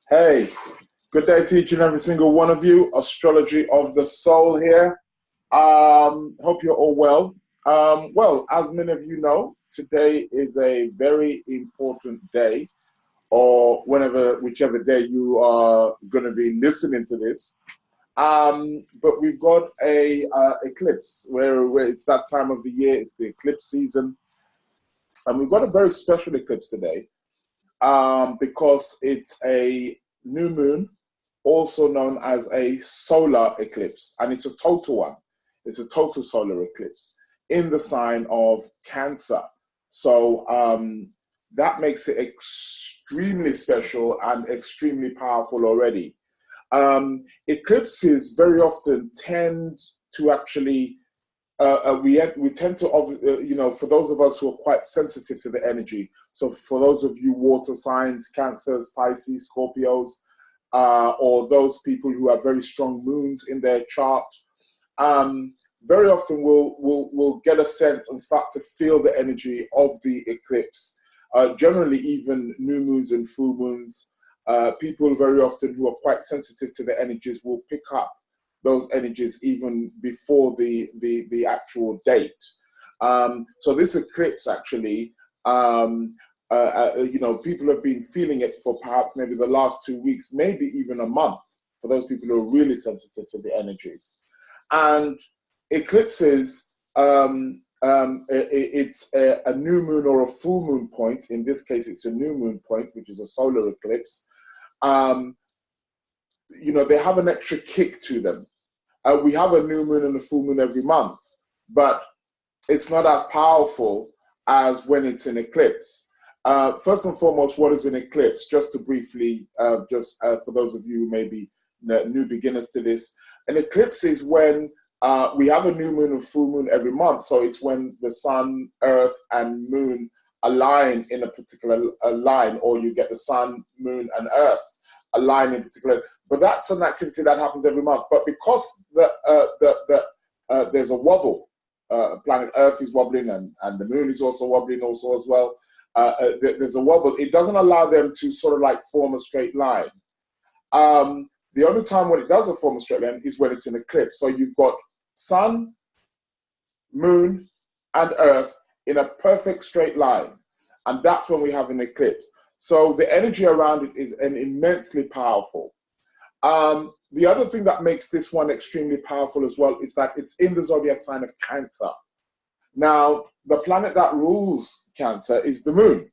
Hey, good day to each and every single one of you. Astrology of the Soul here. Hope you're all well. Well, as many of you know, today is a very important day, or whichever day you are going to be listening to this. But we've got a eclipse where it's that time of the year. It's the eclipse season, and we've got a very special eclipse today because it's a new moon, also known as a solar eclipse, and it's a total one. It's a total solar eclipse in the sign of Cancer. So that makes it extremely special and extremely powerful already. Eclipses very often tend to actually we tend to, for those of us who are quite sensitive to the energy. So for those of you water signs, Cancers, Pisces, Scorpios, or those people who have very strong moons in their chart, very often we'll get a sense and start to feel the energy of the eclipse. Generally, even new moons and full moons, people very often who are quite sensitive to the energies will pick up those energies even before the actual date. So this eclipse actually, people have been feeling it for perhaps maybe the last 2 weeks, maybe even a month, for those people who are really sensitive to the energies. And eclipses, it's a new moon or a full moon point. In this case, it's a new moon point, which is a solar eclipse. They have an extra kick to them. We have a new moon and a full moon every month, but it's not as powerful as when it's an eclipse. First and foremost, what is an eclipse? Just to briefly, for those of you who may be new beginners to this, an eclipse is when we have a new moon and full moon every month. So it's when the sun, earth, and moon align in a particular line, or you get the sun, moon, and earth align in particular. But that's an activity that happens every month. But because there's a wobble, planet Earth is wobbling, and the moon is also wobbling also as well. There's a wobble. It doesn't allow them to sort of like form a straight line. The only time when it does form a straight line is when it's an eclipse. So you've got sun, moon, and earth in a perfect straight line. And that's when we have an eclipse. So the energy around it is immensely powerful. The other thing that makes this one extremely powerful as well is that it's in the zodiac sign of Cancer. Now, the planet that rules Cancer is the moon.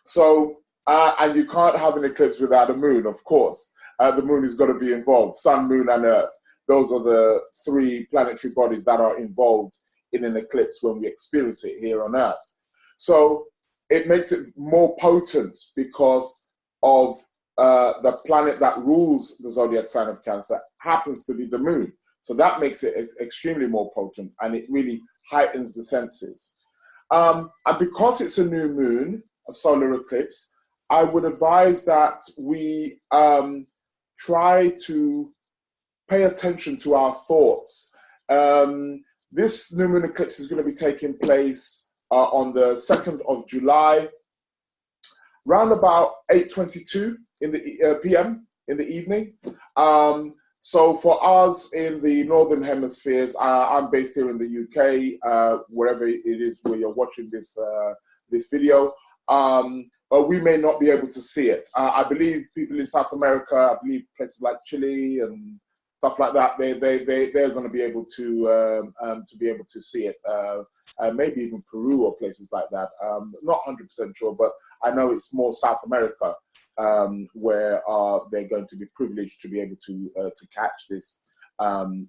So, and you can't have an eclipse without a moon, of course. The moon is going to be involved, sun, moon, and earth. Those are the three planetary bodies that are involved in an eclipse when we experience it here on Earth. So it makes it more potent because of the planet that rules the zodiac sign of Cancer happens to be the moon. So that makes it extremely more potent, and it really heightens the senses. And because it's a new moon, a solar eclipse, I would advise that we try to pay attention to our thoughts. This new moon eclipse is going to be taking place on the 2nd of July, round about 8:22 in the p.m. in the evening. So for us in the Northern Hemispheres, I'm based here in the UK, wherever it is where you're watching this video, but we may not be able to see it. I believe people in South America, I believe places like Chile and stuff like that, they're going to be able to see it. Maybe even Peru or places like that. Not 100% sure, but I know it's more South America where they're going to be privileged to be able to catch this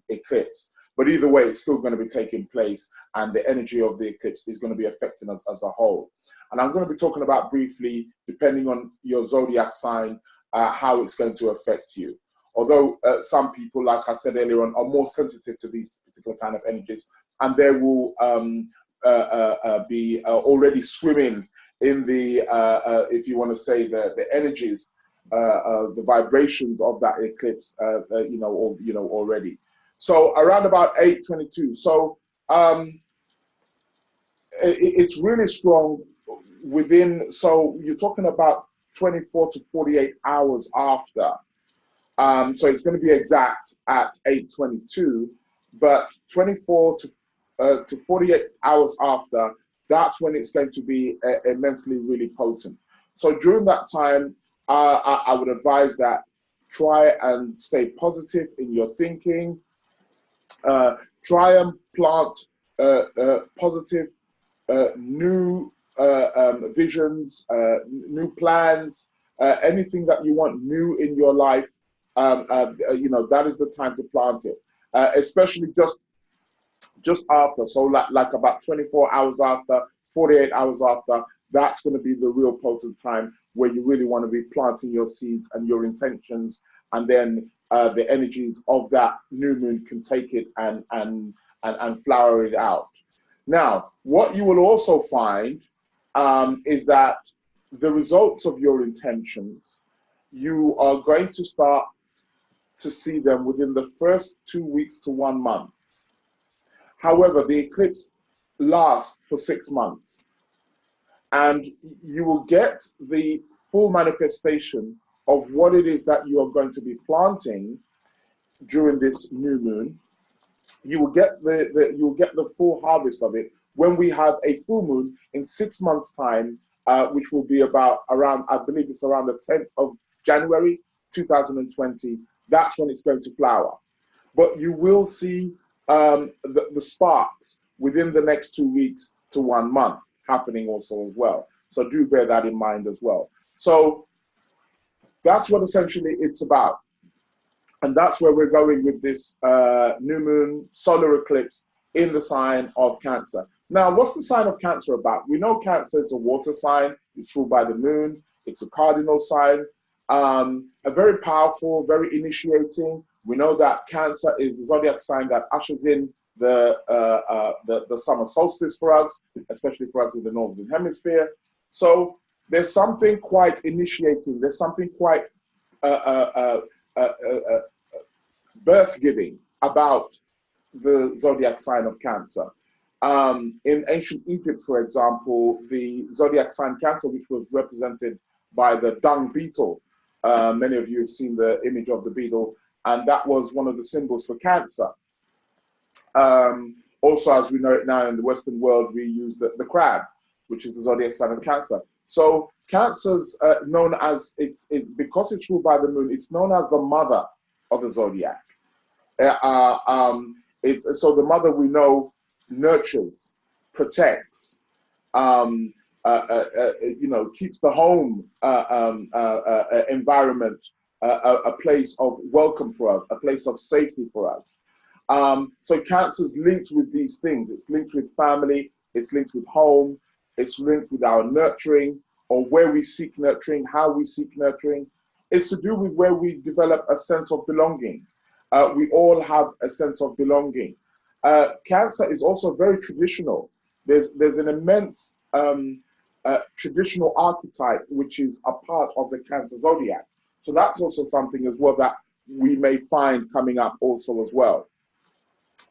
eclipse. But either way, it's still going to be taking place, and the energy of the eclipse is going to be affecting us as a whole. And I'm going to be talking about briefly, depending on your zodiac sign, how it's going to affect you. Although some people, like I said earlier on, are more sensitive to these particular kind of energies, and they will be already swimming in the, if you want to say, the energies, the vibrations of that eclipse, already. So around about 8:22. So it's really strong within. So you're talking about 24 to 48 hours after. So it's going to be exact at 8:22, but 24 to 48 hours after, that's when it's going to be immensely really potent. So during that time, I would advise that try and stay positive in your thinking. Try and plant positive new visions, new plans, anything that you want new in your life. That is the time to plant it, especially just after. So like about 24 hours after, 48 hours after, that's going to be the real potent time where you really want to be planting your seeds and your intentions, and then the energies of that new moon can take it and flower it out. Now, what you will also find is that the results of your intentions, you are going to start to see them within the first 2 weeks to 1 month. However, the eclipse lasts for 6 months, and you will get the full manifestation of what it is that you are going to be planting during this new moon. You will get the full harvest of it when we have a full moon in 6 months' time, which will be around, I believe it's around the 10th of January 2020. That's when it's going to flower. But you will see the sparks within the next 2 weeks to 1 month happening also as well. So do bear that in mind as well. So that's what essentially it's about. And that's where we're going with this new moon solar eclipse in the sign of Cancer. Now, what's the sign of Cancer about? We know Cancer is a water sign. It's ruled by the moon. It's a cardinal sign. A very powerful, very initiating. We know that Cancer is the zodiac sign that ushers in the summer solstice for us, especially for us in the Northern Hemisphere. So there's something quite initiating. There's something quite birth-giving about the zodiac sign of Cancer. In ancient Egypt, for example, the zodiac sign Cancer, which was represented by the dung beetle, many of you have seen the image of the beetle, and that was one of the symbols for Cancer. Also, as we know it now in the Western world, we use the crab, which is the zodiac sign of Cancer. So Cancer's known as, because it's ruled by the moon, it's known as the mother of the zodiac. So the mother, we know, nurtures, protects, keeps the home environment a place of welcome for us, a place of safety for us. So Cancer's linked with these things. It's linked with family, it's linked with home, it's linked with our nurturing, or where we seek nurturing, how we seek nurturing. It's to do with where we develop a sense of belonging. We all have a sense of belonging. Cancer is also very traditional. There's an immense traditional archetype which is a part of the Cancer zodiac. So that's also something as well that we may find coming up also as well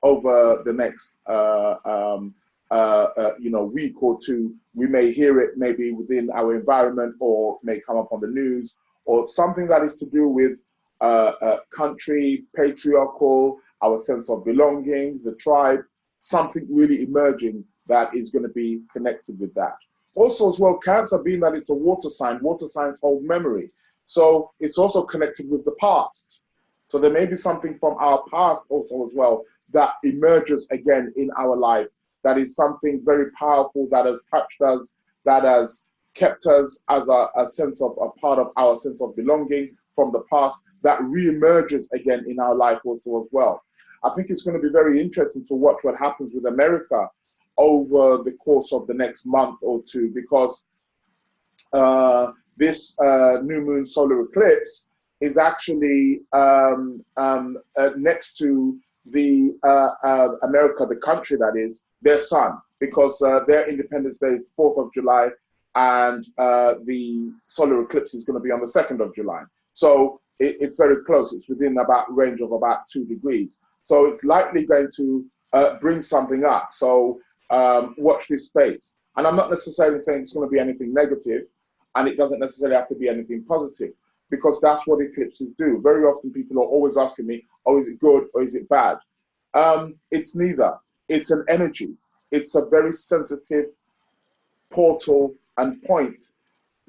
over the next week or two. We may hear it maybe within our environment, or may come up on the news, or something that is to do with country, patriarchal, our sense of belonging, the tribe, something really emerging that is going to be connected with that. Also as well, Cancer, being that it's a water signs hold memory. So it's also connected with the past. So there may be something from our past also as well that emerges again in our life. That is something very powerful that has touched us, that has kept us as a sense of a part of our sense of belonging from the past, that re-emerges again in our life also as well. I think it's going to be very interesting to watch what happens with America over the course of the next month or two, because this new moon solar eclipse is actually next to the America, the country that is, their sun, because their Independence Day is 4th of July, and the solar eclipse is going to be on the 2nd of July. So it's very close. It's within about range of about 2 degrees. So it's likely going to bring something up. So watch this space. And I'm not necessarily saying it's going to be anything negative. and it doesn't necessarily have to be anything positive, because that's what eclipses do. Very often people are always asking me, oh, is it good or is it bad? It's neither. It's an energy. It's a very sensitive portal and point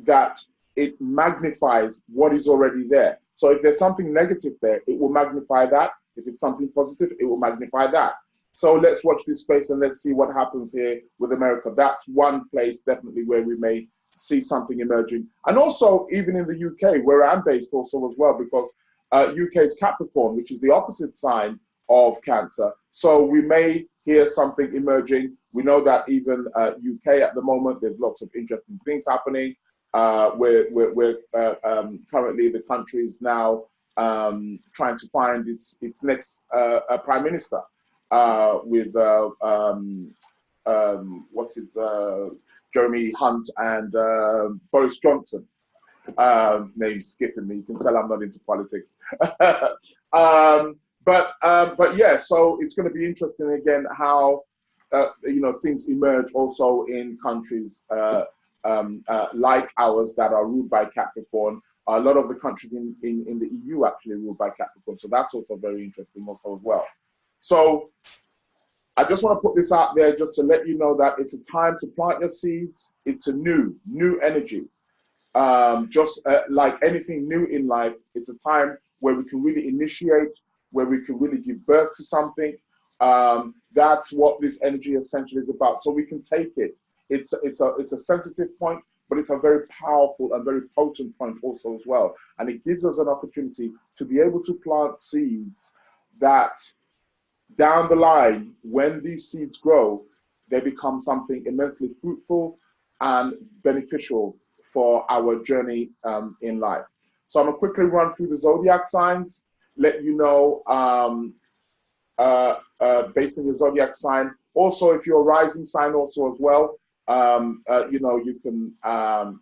that it magnifies what is already there. So if there's something negative there, it will magnify that. If it's something positive, it will magnify that. So let's watch this space and let's see what happens here with America. That's one place definitely where we may see something emerging. And also even in the UK, where I'm based also as well, because UK is Capricorn, which is the opposite sign of Cancer. So we may hear something emerging. We know that even UK at the moment, there's lots of interesting things happening. Where currently the country is now trying to find its next prime minister with Jeremy Hunt and Boris Johnson. Name's skipping me. You can tell I'm not into politics. But yeah, so it's going to be interesting again how things emerge also in countries like ours that are ruled by Capricorn. A lot of the countries in the EU actually ruled by Capricorn, so that's also very interesting also as well. So I just want to put this out there just to let you know that it's a time to plant your seeds. It's a new energy. Just like anything new in life, it's a time where we can really initiate, where we can really give birth to something. That's what this energy essentially is about. So we can take it. It's a sensitive point, but it's a very powerful and very potent point also as well. And it gives us an opportunity to be able to plant seeds that down the line, when these seeds grow, they become something immensely fruitful and beneficial for our journey in life. So I'm going to quickly run through the zodiac signs, let you know based on your zodiac sign. Also, if you're a rising sign also as well, you can have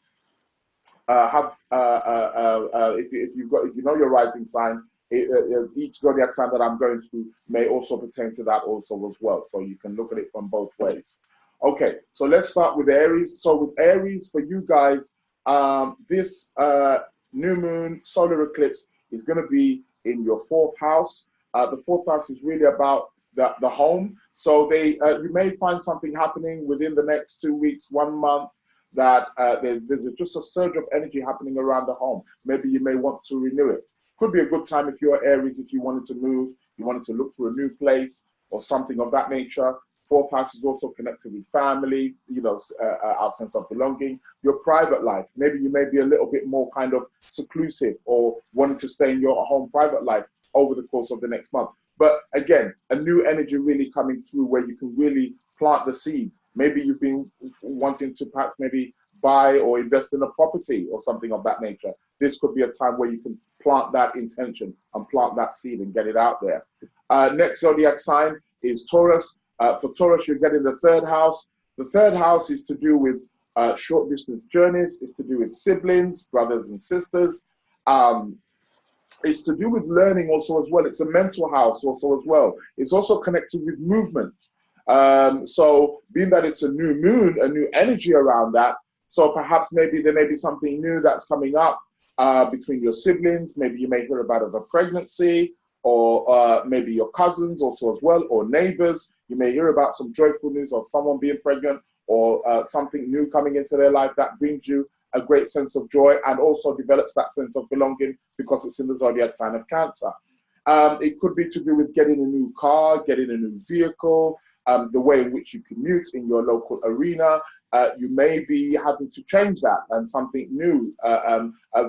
if you know your rising sign, each zodiac sign that I'm going to may also pertain to that also as well. So you can look at it from both ways. Okay, so let's start with Aries. So with Aries, for you guys, this new moon solar eclipse is going to be in your 4th house. The 4th house is really about the home. So you may find something happening within the next 2 weeks, 1 month, that there's just a surge of energy happening around the home. Maybe you may want to renew it. Could be a good time if you're Aries, if you wanted to move, you wanted to look for a new place or something of that nature. 4th house is also connected with family, our sense of belonging, your private life. Maybe you may be a little bit more kind of seclusive or wanting to stay in your home private life over the course of the next month. But again, a new energy really coming through where you can really plant the seeds. Maybe you've been wanting to perhaps maybe buy or invest in a property or something of that nature. This could be a time where you can plant that intention and plant that seed and get it out there. Next zodiac sign is Taurus. For Taurus, you're getting the 3rd house. The 3rd house is to do with short distance journeys. It's to do with siblings, brothers and sisters. It's to do with learning also as well. It's a mental house also as well. It's also connected with movement. So being that it's a new moon, a new energy around that, so perhaps maybe there may be something new that's coming up between your siblings. Maybe you may hear about a pregnancy, or maybe your cousins also as well, or neighbors. You may hear about some joyful news of someone being pregnant, or something new coming into their life that brings you a great sense of joy and also develops that sense of belonging because it's in the zodiac sign of Cancer. It could be to do with getting a new car, getting a new vehicle, the way in which you commute in your local arena. You may be having to change that, and something new,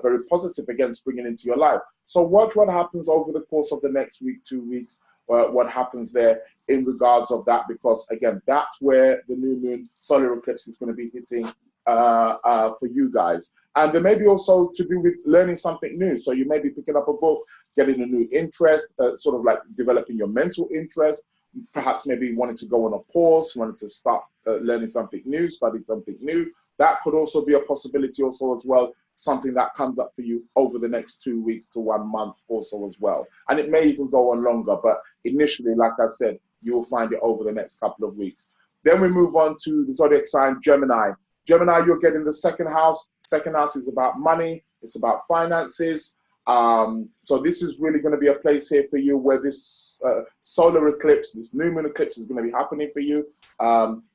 very positive again, springing into your life. So watch what happens over the course of the next week, 2 weeks, what happens there in regards of that, because again, that's where the new moon solar eclipse is going to be hitting for you guys. And there may be also to do with learning something new. So you may be picking up a book, getting a new interest, sort of like developing your mental interest, perhaps maybe wanting to go on a course, wanting to start learning something new, study something new. That could also be a possibility also as well, something that comes up for you over the next 2 weeks to 1 month also as well. And it may even go on longer, but initially, like I said, you'll find it over the next couple of weeks. Then we move on to the zodiac sign Gemini. Gemini, you're getting the 2nd house. Second house is about money. It's about finances. So this is really going to be a place here for you where this solar eclipse, this new moon eclipse is going to be happening for you.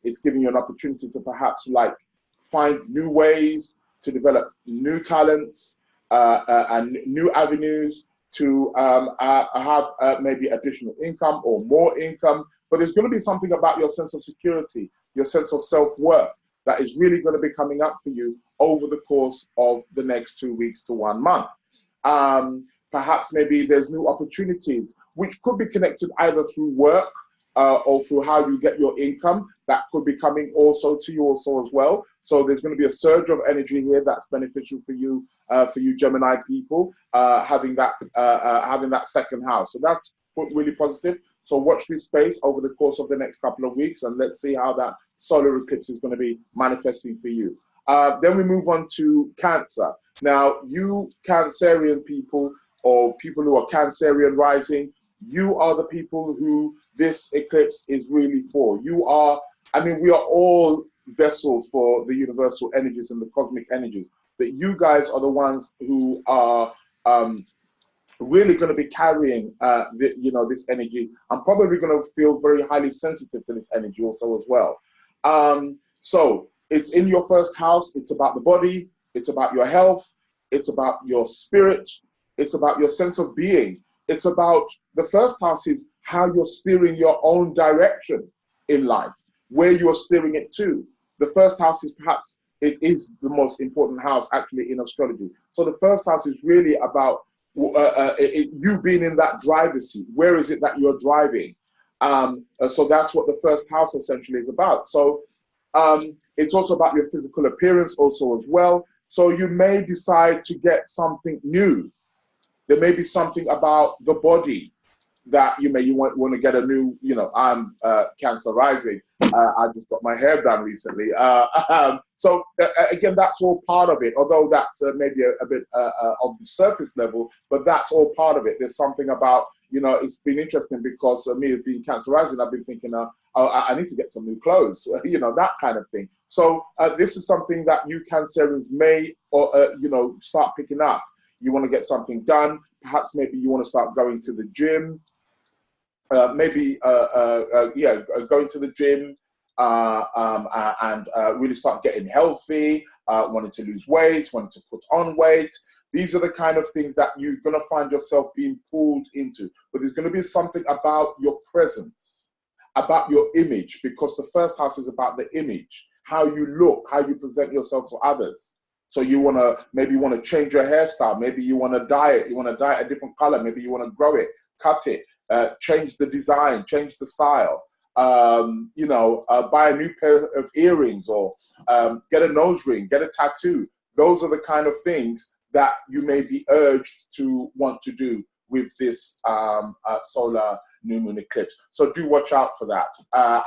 It's giving you an opportunity to perhaps like find new ways to develop new talents and new avenues to have maybe additional income or more income. But there's going to be something about your sense of security, your sense of self-worth that is really going to be coming up for you over the course of the next 2 weeks to 1 month. Perhaps maybe there's new opportunities which could be connected either through work or through how you get your income. That could be coming also to you also as well. So there's going to be a surge of energy here that's beneficial for you Gemini people, having that second house. So that's really positive. So watch this space over the course of the next couple of weeks, and let's see how that solar eclipse is going to be manifesting for you. Then we move on to Cancer. Now, you Cancerian people, or people who are Cancerian rising, you are the people who this eclipse is really for. You are, I mean, we are all vessels for the universal energies and the cosmic energies, but you guys are the ones who are really going to be carrying, this energy. I'm probably going to feel very highly sensitive to this energy also as well. So it's in your first house. It's about the body. It's about your health. It's about your spirit. It's about your sense of being. It's about the first house is how you're steering your own direction in life, where you're steering it to. The first house is perhaps, it is the most important house actually in astrology. So the first house is really about you being in that driver's seat. Where is it that you're driving? So that's what the first house essentially is about. So it's also about your physical appearance also as well. So you may decide to get something new. There may be something about the body that you want to get a new, I'm Cancer rising. I just got my hair done recently. So again, that's all part of it, although that's maybe a bit of the surface level, but that's all part of it. There's something about, it's been interesting because me being Cancer rising, I've been thinking, I need to get some new clothes, that kind of thing. So this is something that you Cancerians may, start picking up. You want to get something done. Perhaps maybe you want to start going to the gym. Going to the gym and really start getting healthy, wanting to lose weight, wanting to put on weight. These are the kind of things that you're going to find yourself being pulled into. But there's going to be something about your presence, about your image, because the first house is about the image, how you look, how you present yourself to others. So you maybe want to change your hairstyle. Maybe you want to dye it. You want to dye it a different color. Maybe you want to grow it, cut it, change the design, change the style. Buy a new pair of earrings or get a nose ring, get a tattoo. Those are the kind of things that you may be urged to want to do with this solar new moon eclipse. So do watch out for that.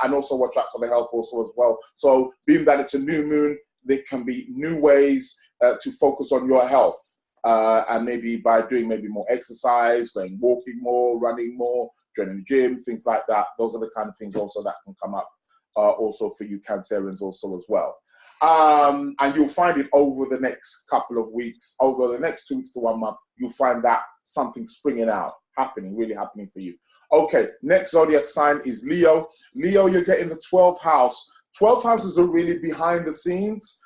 And also watch out for the health also as well. So being that it's a new moon, there can be new ways to focus on your health. And maybe by doing maybe more exercise, going walking more, running more, joining the gym, things like that. Those are the kind of things also that can come up also for you Cancerians also as well. And you'll find it over the next couple of weeks, over the next 2 weeks to 1 month, you'll find that something springing out, really happening for you. Okay, next zodiac sign is Leo. Leo, you're getting the 12th house. 12th houses are really behind the scenes.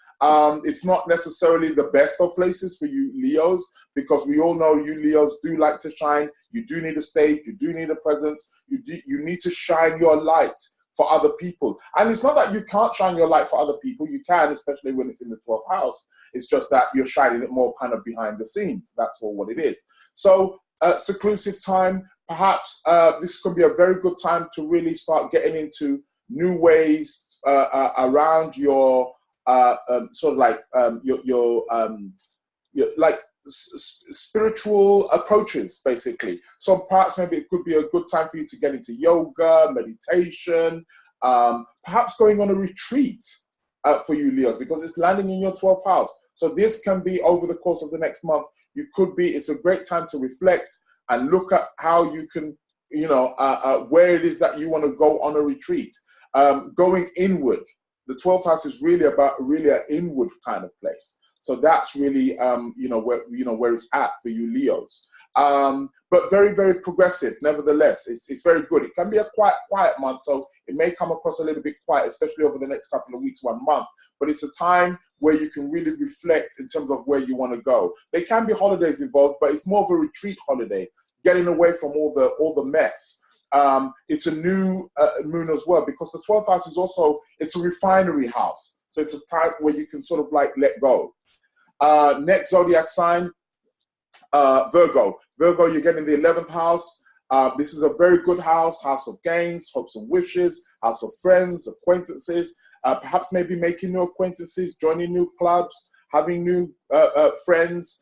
It's not necessarily the best of places for you Leos, because we all know you Leos do like to shine. You do need a stage. You do need a presence. You need to shine your light for other people. And it's not that you can't shine your light for other people. You can, especially when it's in the 12th house. It's just that you're shining it more kind of behind the scenes. That's all what it is. So seclusive time, perhaps this could be a very good time to really start getting into new ways around your spiritual approaches, basically. So perhaps maybe it could be a good time for you to get into yoga, meditation, perhaps going on a retreat for you Leos, because it's landing in your 12th house. So this can be over the course of the next month. It's a great time to reflect and look at how you can, where it is that you want to go on a retreat. Going inward. The 12th house is really an inward kind of place. So that's really, where it's at for you Leos. But very, very progressive, nevertheless. It's very good. It can be a quiet month, so it may come across a little bit quiet, especially over the next couple of weeks, 1 month. But it's a time where you can really reflect in terms of where you want to go. There can be holidays involved, but it's more of a retreat holiday, getting away from all the mess. It's a new moon as well, because the 12th house is also, it's a refinery house. So it's a time where you can sort of like let go. Next zodiac sign, Virgo. Virgo, you're getting the 11th house. This is a very good house of gains, hopes and wishes, house of friends, acquaintances, perhaps maybe making new acquaintances, joining new clubs, having new friends,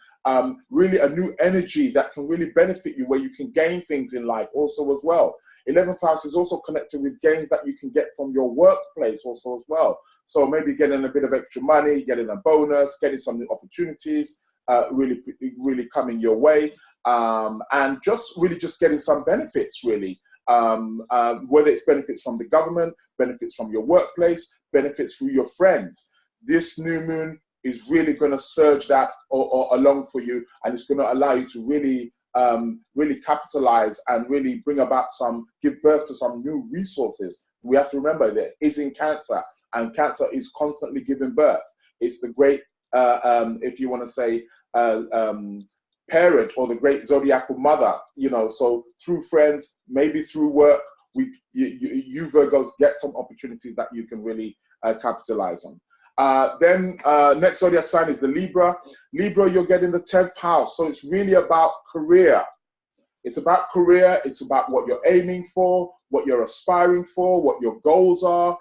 really a new energy that can really benefit you, where you can gain things in life also as well. 11th house is also connected with gains that you can get from your workplace also as well. So maybe getting a bit of extra money, getting a bonus, getting some new opportunities, really coming your way, and just getting some benefits, really, whether it's benefits from the government, benefits from your workplace, benefits through your friends. This new moon is really going to surge that or along for you, and it's going to allow you to really capitalize and really give birth to some new resources. We have to remember that it's in Cancer, and Cancer is constantly giving birth. It's the great, if you want to say, parent, or the great zodiacal mother, so through friends, maybe through work, you Virgos get some opportunities that you can really capitalize on. Then next zodiac sign is the Libra. Libra, you're getting the 10th house. So it's really about career. It's about career. It's about what you're aiming for, what you're aspiring for, what your goals are,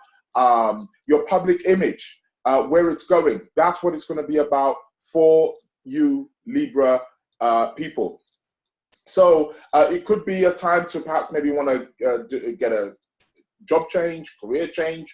your public image, where it's going. That's what it's going to be about for you Libra people. So it could be a time to perhaps maybe want to get a job change, career change.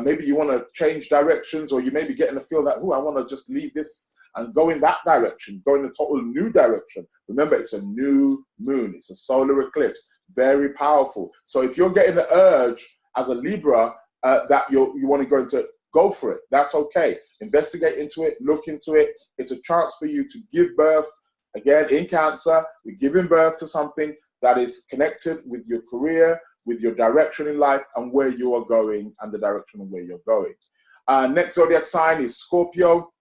Maybe you want to change directions, or you may be getting a feel that, I want to just leave this and go in that direction, go in a total new direction. Remember, it's a new moon. It's a solar eclipse. Very powerful. So if you're getting the urge as a Libra that you want to go for it. That's okay. Investigate into it. Look into it. It's a chance for you to give birth. Again, in Cancer, we're giving birth to something that is connected with your career, with your direction in life, and where you are going, and the direction of where you're going. Next zodiac sign is Scorpio.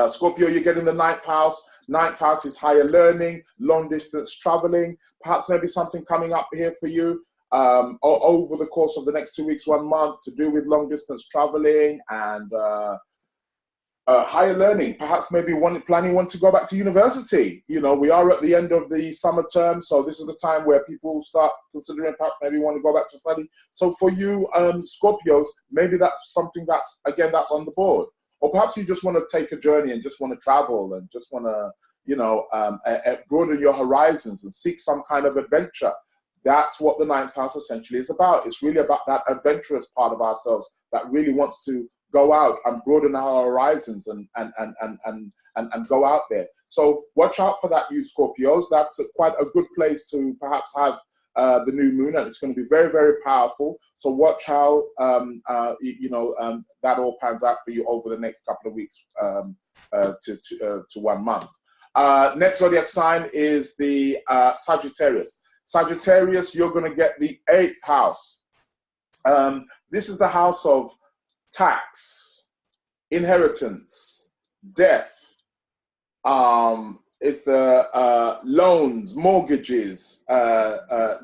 Scorpio, you're getting the 9th house. 9th house is higher learning, long distance traveling, perhaps maybe something coming up here for you over the course of the next 2 weeks, 1 month, to do with long distance traveling and higher learning. Perhaps maybe planning to go back to university. We are at the end of the summer term, so this is the time where people start considering perhaps maybe want to go back to study. So for you Scorpios, maybe that's something that's on the board. Or perhaps you just want to take a journey and just want to travel and just want to, broaden your horizons and seek some kind of adventure. That's what the 9th house essentially is about. It's really about that adventurous part of ourselves that really wants to go out and broaden our horizons and go out there. So watch out for that, you Scorpios. That's quite a good place to perhaps have the new moon, and it's going to be very, very powerful. So watch how that all pans out for you over the next couple of weeks to 1 month. Next zodiac sign is the Sagittarius. Sagittarius, you're going to get the 8th house. This is the house of tax, inheritance, death. It's the loans, mortgages,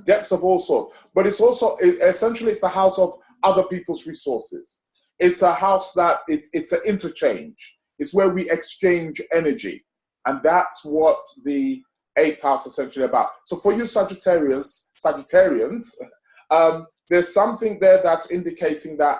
debts of all sorts. But it's also, essentially, it's the house of other people's resources. It's a house that, it's an interchange. It's where we exchange energy. And that's what the 8th house is essentially about. So for you Sagittarians, there's something there that's indicating that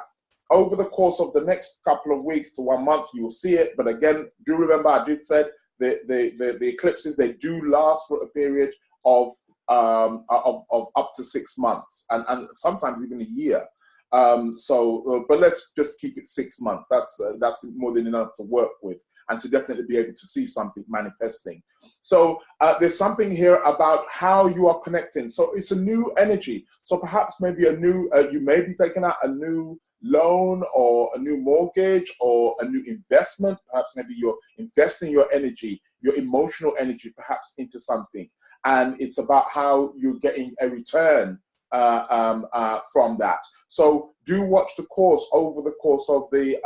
over the course of the next couple of weeks to 1 month, you will see it. But again, do remember, I did say the eclipses, they do last for a period of up to 6 months, and sometimes even a year. But let's just keep it 6 months. That's more than enough to work with, and to definitely be able to see something manifesting. So there's something here about how you are connecting. So it's a new energy. So perhaps maybe you may be taking out a new loan or a new mortgage or a new investment. Perhaps maybe you're investing your energy, your emotional energy, perhaps into something. And it's about how you're getting a return from that. So do watch the course over the course of the,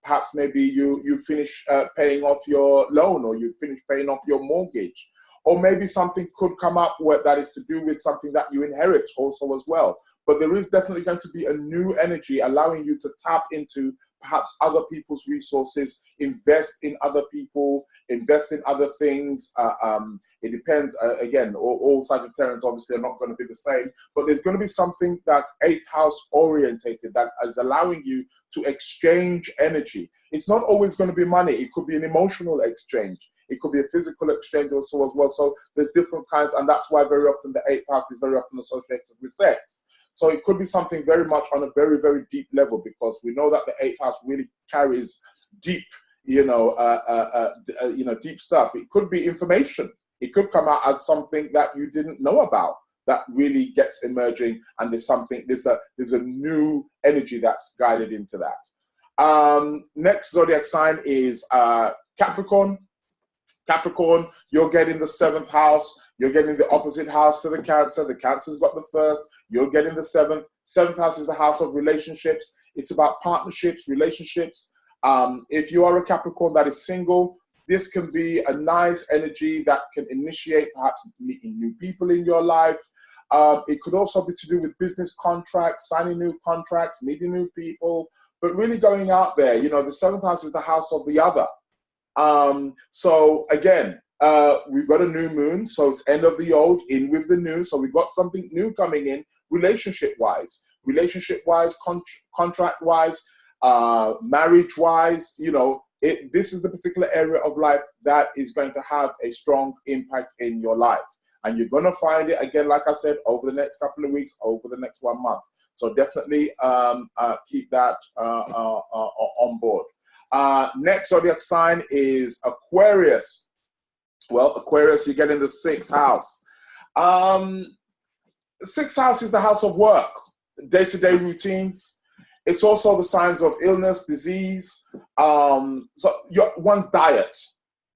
perhaps maybe you finish paying off your loan, or you finish paying off your mortgage. Or maybe something could come up where that is to do with something that you inherit also as well. But there is definitely going to be a new energy allowing you to tap into perhaps other people's resources, invest in other people, invest in other things. It depends. Again, all Sagittarians obviously are not going to be the same, but there's going to be something that's 8th house orientated that is allowing you to exchange energy. It's not always going to be money. It could be an emotional exchange. It could be a physical exchange also as well. So there's different kinds, and that's why very often the 8th house is very often associated with sex. So it could be something very much on a very, very deep level, because we know that the 8th house really carries deep, deep stuff. It could be information. It could come out as something that you didn't know about that really gets emerging, and there's a new energy that's guided into that. Next zodiac sign is Capricorn. Capricorn, you're getting the 7th house. You're getting the opposite house to the Cancer. The Cancer's got the 1st. You're getting the 7th. 7th house is the house of relationships. It's about partnerships, relationships. If you are a Capricorn that is single, this can be a nice energy that can initiate perhaps meeting new people in your life. It could also be to do with business contracts, signing new contracts, meeting new people, but really going out there. The 7th house is the house of the other. So again, we've got a new moon, so it's end of the old, in with the new. So we've got something new coming in, relationship-wise, contract-wise, marriage-wise. This is the particular area of life that is going to have a strong impact in your life. And you're going to find it, again, like I said, over the next couple of weeks, over the next 1 month. So definitely keep that on board. Next zodiac sign is Aquarius. Well, Aquarius, you get in the 6th house. The 6th house is the house of work, day-to-day routines. It's also the signs of illness, disease, so one's diet.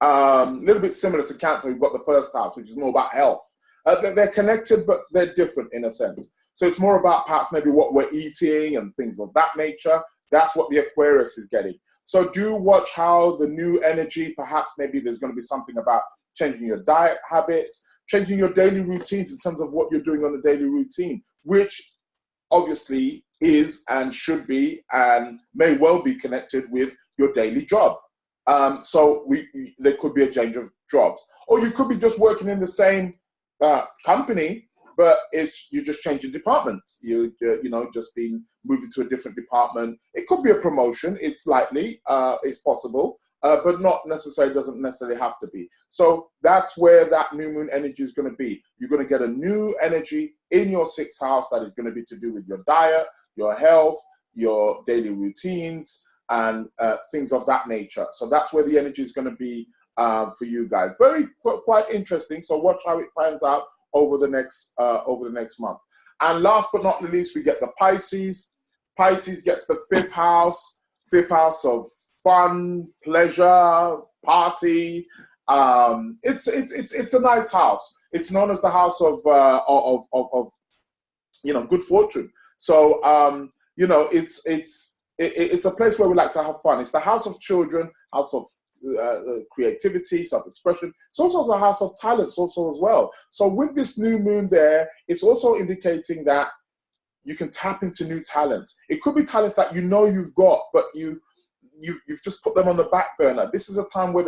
A little bit similar to Cancer, you've got the 1st house, which is more about health. They're connected, but they're different in a sense. So it's more about perhaps maybe what we're eating and things of that nature. That's what the Aquarius is getting. So do watch how the new energy, perhaps maybe there's going to be something about changing your diet habits, changing your daily routines in terms of what you're doing on a daily routine, which obviously is and should be and may well be connected with your daily job. So there could be a change of jobs. Or you could be just working in the same company, but you're just changing departments. Just being moving to a different department. It could be a promotion. It's likely, it's possible, but doesn't necessarily have to be. So that's where that new moon energy is going to be. You're going to get a new energy in your 6th house that is going to be to do with your diet, your health, your daily routines, and things of that nature. So that's where the energy is going to be for you guys. Quite interesting. So watch how it pans out over the next month. And last but not least, we get the Pisces. Pisces gets the 5th house of fun, pleasure, party. It's a nice house. It's known as the house of good fortune. So it's a place where we like to have fun. It's the house of children, house of creativity, self-expression. It's also the house of talents also as well. So with this new moon there, it's also indicating that you can tap into new talents. It could be talents that you've got, but you've just put them on the back burner. This is a time where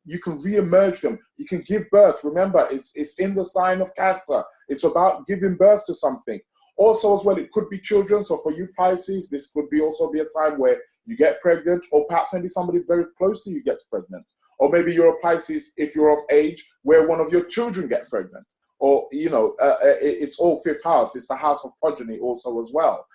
you can re-emerge them. You can give birth. Remember, it's in the sign of Cancer. It's about giving birth to something. Also as well, it could be children. So for you Pisces, this could also be a time where you get pregnant, or perhaps maybe somebody very close to you gets pregnant. Or maybe you're a Pisces, if you're of age, where one of your children get pregnant. Or, it's all 5th house. It's the house of progeny also as well.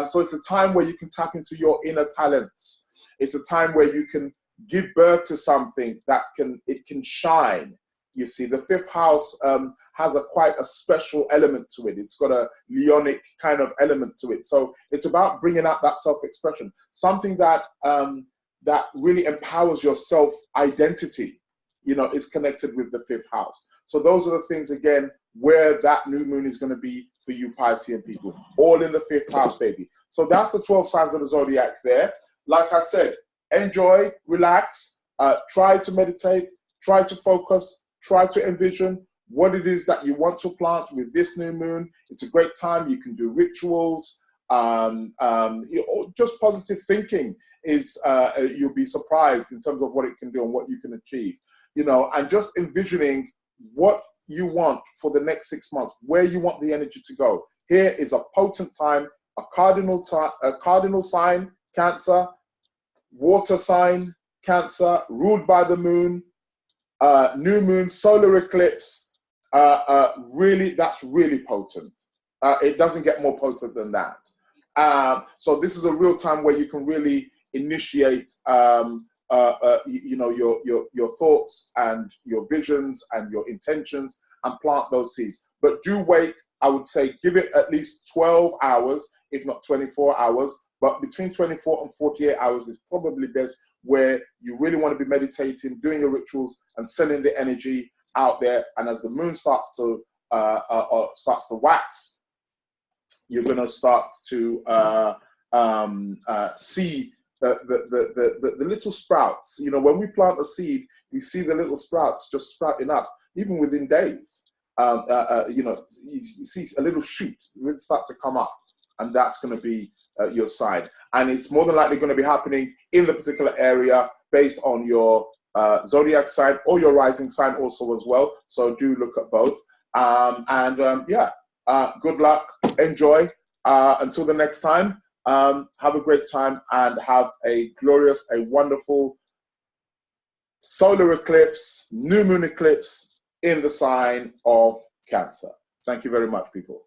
So it's a time where you can tap into your inner talents. It's a time where you can give birth to something that can shine. You see, the fifth house has quite a special element to it. It's got a Leonic kind of element to it. So it's about bringing out that self-expression, something that that really empowers your self-identity, you know, is connected with the fifth house. So those are the things, again, where that new moon is going to be for you Piscean people, all in the fifth house, baby. So that's the 12 signs of the zodiac there. Like I said, enjoy, relax, try to meditate, try to focus, try to envision what it is that you want to plant with this new moon. It's a great time. You can do rituals, just positive thinking is, you'll be surprised in terms of what it can do and what you can achieve, you know, and just envisioning what you want for the next 6 months, where you want the energy to go. Here is a potent time, a cardinal sign, Cancer, water sign, Cancer, ruled by the moon, new moon, solar eclipse. Really, that's really potent. It doesn't get more potent than that. So this is a real time where you can really initiate, you know, your thoughts and your visions and your intentions and plant those seeds. But do wait. I would say give it at least 12 hours, if not 24 hours. But between 24 and 48 hours is probably best, where you really want to be meditating, doing your rituals, and sending the energy out there. And as the moon starts to wax, you're going to start to see the little sprouts. You know, when we plant a seed, we see the little sprouts just sprouting up, even within days. You know, you see a little shoot will start to come up, and that's going to be your sign. And it's more than likely going to be happening in the particular area based on your zodiac sign or your rising sign also as well. So do look at both. Yeah, good luck. Enjoy. Until the next time, have a great time and have a glorious, a wonderful solar eclipse, new moon eclipse in the sign of Cancer. Thank you very much, people.